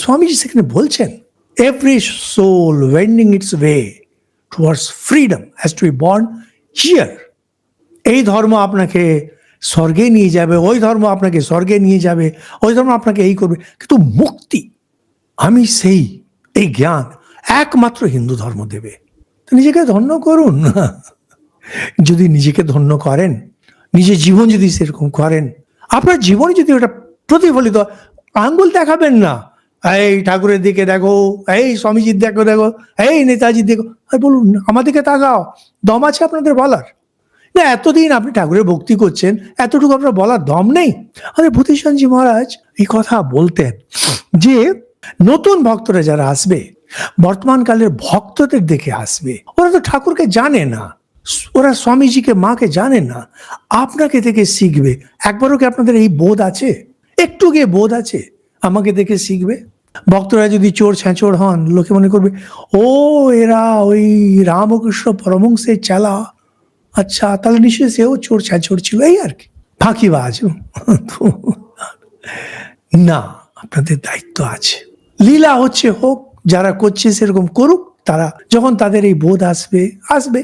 স্বামীজি সেখানে বলছেন, every soul wending its way towards freedom has to be born here. এই ধর্ম আপনাকে স্বর্গে নিয়ে যাবে, ওই ধর্ম আপনাকে স্বর্গে নিয়ে যাবে, ওই ধর্ম আপনাকে এই করবে, কিন্তু মুক্তি আমি সেই, এই জ্ঞান একমাত্র হিন্দু ধর্ম দেবে। তো নিজেকে ধন্য করুন। যদি নিজেকে ধন্য করেন, নিজের জীবন যদি সেরকম করেন, আপনার জীবনে যদি ওটা প্রতিফলিত, আঙ্গুল দেখাবেন না, এই ঠাকুরের দিকে দেখো, এই স্বামীজির দেখো দেখো, এই নেতাজির দেখো, আর বলুন আমাদেরকে তাকাও, দম আছে আপনাদের বলার? না, এতদিন আপনি ঠাকুরের ভক্তি করছেন, এতটুকু আপনার বলার দম নেই? আরে ভূতিশানজি মহারাজ এই কথা বলতেন যে নতুন ভক্তরা যারা আসবে, বর্তমান কালের ভক্তদের দেখে আসবে, ওরা তো ঠাকুরকে জানে না, ওরা স্বামীজিকে মাকে জানে না, আপনাকে দেখে শিখবে। একবারও কি আপনাদের এই বোধ আছে? একটু গিয়ে বোধ আছে আমাকে দেখে শিখবে? ভক্তরা যদি চোর ছ্যাঁচোর হন, লোকে মনে করবে ও এরা ওই রামকৃষ্ণ পরমহংসের চেলা, আচ্ছা তাহলে নিশ্চয়ই সেও চোর ছ্যাঁচোর ছিল, এই আর কি, ফাঁকিবাজ। না, আপনাদের দায়িত্ব আছে। লীলা হচ্ছে হোক, যারা করছে সেরকম করুক, তারা যখন তাদের এই বোধ আসবে আসবে।